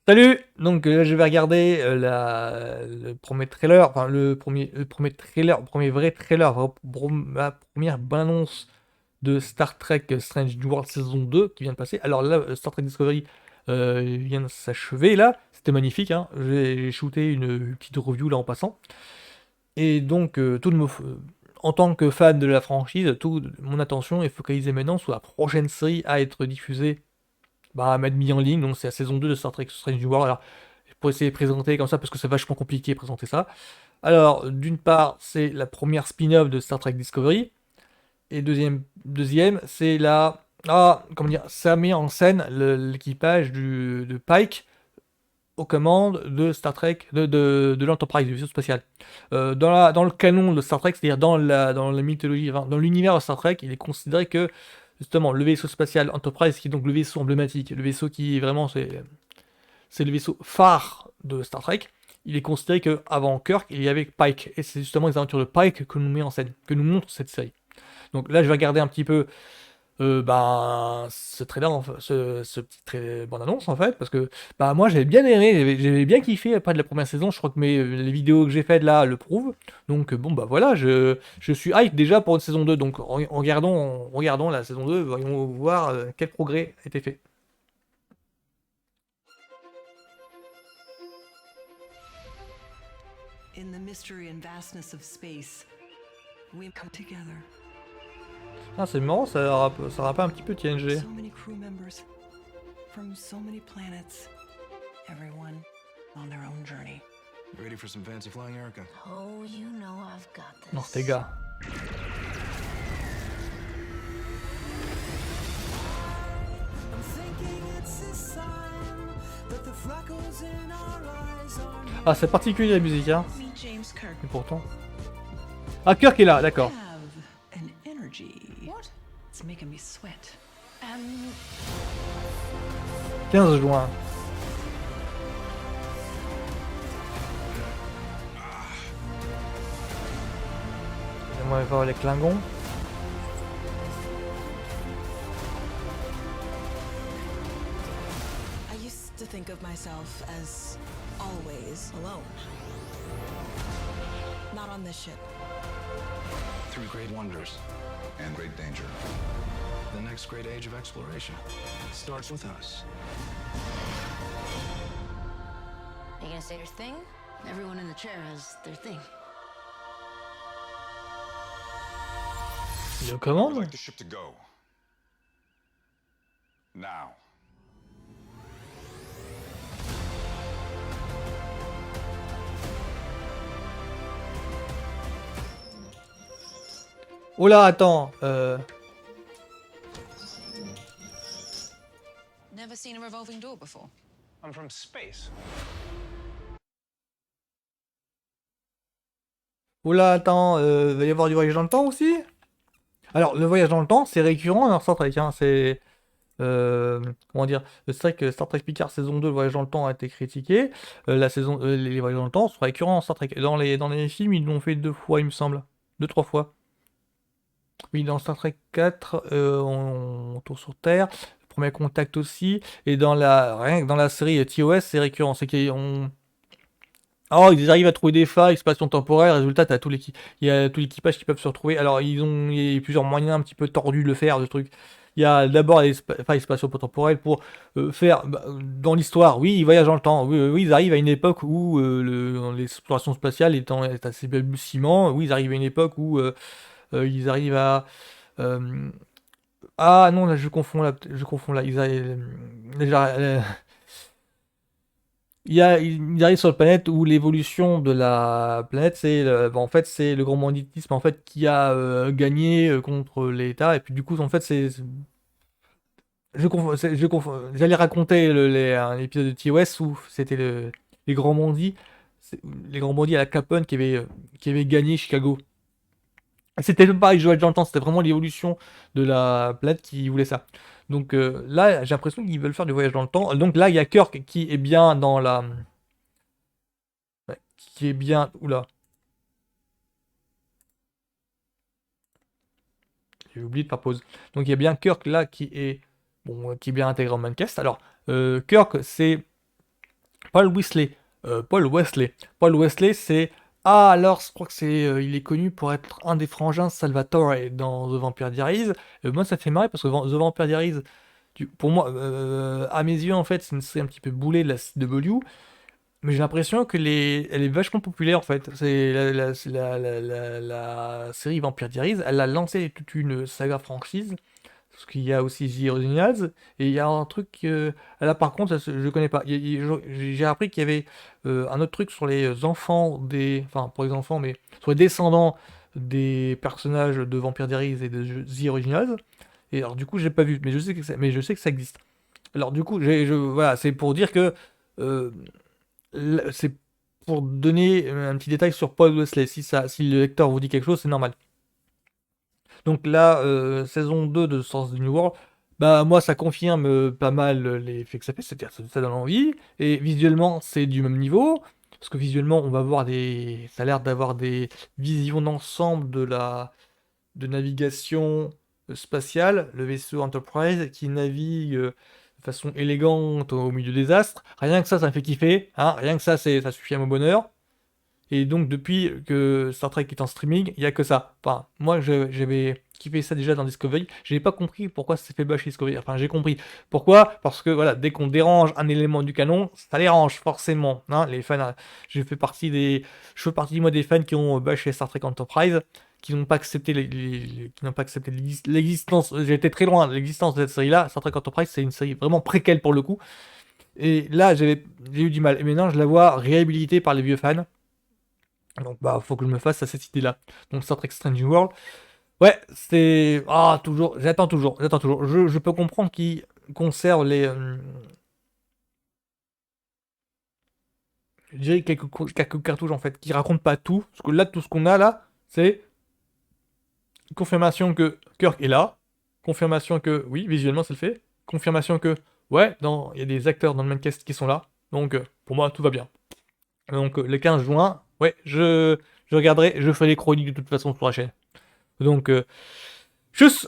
Salut! Donc je vais regarder, le premier trailer, enfin le premier trailer, le premier vrai trailer, ma première bande-annonce de Star Trek Strange New World saison 2 qui vient de passer. Alors là, Star Trek Discovery vient de s'achever là, c'était magnifique, hein. J'ai shooté une petite review là en passant. Et donc, en tant que fan de la franchise, toute mon attention est focalisée maintenant sur la prochaine série à être diffusée, bah, à m'être mis en ligne. Donc c'est la saison 2 de Star Trek Strange New World. Alors, pour essayer de présenter comme ça, parce que c'est vachement compliqué de présenter ça. Alors, d'une part, c'est la première spin-off de Star Trek Discovery. Et deuxième c'est la. Ah, comment dire, ça met en scène l'équipage de Pike aux commandes de Star Trek, de l'Enterprise, du vaisseau spatial. Dans le canon de Star Trek, c'est-à-dire dans la mythologie, enfin, dans l'univers de Star Trek, il est considéré que, justement, le vaisseau spatial Enterprise, qui est donc le vaisseau emblématique, le vaisseau qui vraiment, c'est le vaisseau phare de Star Trek. Il est considéré qu'avant Kirk, il y avait Pike. Et c'est justement les aventures de Pike que nous met en scène, que nous montre cette série. Donc là, je vais regarder un petit peu ce trailer, ce petit bande-annonce en fait, parce que bah, moi j'avais bien aimé, j'avais bien kiffé après de la première saison. Je crois que les vidéos que j'ai faites là le prouvent. Donc bon, bah voilà, je suis hype déjà pour une saison 2. Donc regardons la saison 2, voyons voir quel progrès a été fait. In the mystery and vastness of space, we come together. Ah, c'est marrant, ça rappelle un petit peu TNG. So many crew members from so many planets, everyone on their own journey. You ready for some fancy flying, Erica? Oh, you know I've got this. Ortega. Ah, c'est particulier la musique, hein. Meet James Kirk. Et pourtant. Ah, Kirk est là, d'accord. Have an energy. What? It's making me sweat. 15 juin. J'aimerais voir les Klingons. I used to think of myself as always alone. Not on this ship. Three great wonders and great danger. the next great age of exploration. It starts with us. Are you gonna say your thing? Everyone in the chair has their thing. Il est aux I'd commandes? like the ship to go. Now. Oh là, attends. Never seen a revolving door before. I'm from space. Oh là, attends. Va y avoir du voyage dans le temps aussi? Alors, le voyage dans le temps, c'est récurrent dans Star Trek. Hein, c'est. Comment dire? C'est vrai que Star Trek Picard saison 2, le voyage dans le temps a été critiqué. Les voyages dans le temps sont récurrents dans Star Trek. Dans les films, ils l'ont fait 2 fois, il me semble. 2, 3 fois. Oui, dans Star Trek 4, on tourne sur Terre. Le premier contact aussi. Et rien que dans la série TOS, c'est récurrent. C'est qu'ils ont. Oh, ils arrivent à trouver des failles, spatio-temporelles. Résultat, il y a tout l'équipage qui peuvent se retrouver. Alors, il y a plusieurs moyens un petit peu tordus de le faire, de truc. Il y a d'abord les failles spatio-temporelles pour faire. Bah, dans l'histoire, oui, ils voyagent dans le temps. Oui, oui, ils arrivent à une époque où l'exploration spatiale est assez balbutiement. Oui, ils arrivent à une époque où ils arrivent à. euh, Ah non, là, je confonds là. Je confonds là. Ils arrivent sur la planète où l'évolution de la planète, bah, en fait, c'est le grand banditisme en fait qui a gagné contre l'État. Et puis du coup, en fait, j'allais raconter un épisode de TOS où c'était les grands bandits, les grands bandits à la Capone qui avaient gagné Chicago. C'était même pas Joël Jantan, c'était vraiment l'évolution de la planète qui voulait ça. Donc là, j'ai l'impression qu'ils veulent faire du voyage dans le temps. Donc là, il y a Kirk qui est bien dans la. Ouais, qui est bien. Oula, j'ai oublié de faire pause. Donc il y a bien Kirk là qui est. Bon, qui est bien intégré en Mancast. Alors, Kirk, c'est Paul Wesley. Paul Wesley, c'est... Ah, alors, je crois que c'est... il est connu pour être un des frangins de Salvatore dans The Vampire Diaries. Moi, ça fait marrer parce que The Vampire Diaries, pour moi, à mes yeux, en fait, c'est une série un petit peu boulée de la CW. Mais j'ai l'impression que elle est vachement populaire, en fait. C'est la série Vampire Diaries, elle a lancé toute une saga franchise. Parce qu'il y a aussi The Originals, et il y a un truc, là par contre, je connais pas. J'ai appris qu'il y avait un autre truc sur les enfants des. Enfin, pour les enfants, mais sur les descendants des personnages de Vampire Diaries et de The Originals. Et alors, du coup, j'ai pas vu, mais je sais que ça existe. Alors, du coup, voilà, c'est pour dire que. C'est pour donner un petit détail sur Paul Wesley. Si le lecteur vous dit quelque chose, c'est normal. Donc là, saison 2 de Source du New World, bah moi ça confirme pas mal les faits que ça fait, c'est-à-dire ça donne envie, et visuellement c'est du même niveau, parce que visuellement on va voir ça a l'air d'avoir des visions d'ensemble de navigation spatiale, le vaisseau Enterprise qui navigue de façon élégante au milieu des astres, rien que ça me fait kiffer, hein, rien que ça ça suffit à mon bonheur. Et donc, depuis que Star Trek est en streaming, il n'y a que ça. Enfin, moi, j'avais kiffé ça déjà dans Discovery. Je n'ai pas compris pourquoi ça s'est fait bâcher Discovery. Enfin, j'ai compris. Pourquoi? Parce que, voilà, dès qu'on dérange un élément du canon, ça les range, forcément. Hein, les fans, je fais partie, moi, des fans qui ont bâché Star Trek Enterprise, qui n'ont pas accepté qui n'ont pas accepté l'existence. J'ai été très loin de l'existence de cette série-là. Star Trek Enterprise, c'est une série vraiment préquelle pour le coup. Et là, j'ai eu du mal. Et maintenant, je la vois réhabilitée par les vieux fans. Donc bah faut que je me fasse à cette idée-là. Donc Star Trek Strange New World. Ouais, c'est. Ah toujours. J'attends toujours. Je peux comprendre qu'ils conservent je dirais quelques cartouches en fait, qui racontent pas tout. Parce que là, tout ce qu'on a là, c'est confirmation que Kirk est là. Confirmation que oui, visuellement c'est le fait. Confirmation que ouais, il y a des acteurs dans le cast qui sont là. Donc pour moi tout va bien. Donc le 15 juin, ouais, je regarderai, je ferai les chroniques de toute façon sur la chaîne. Donc, tchuss!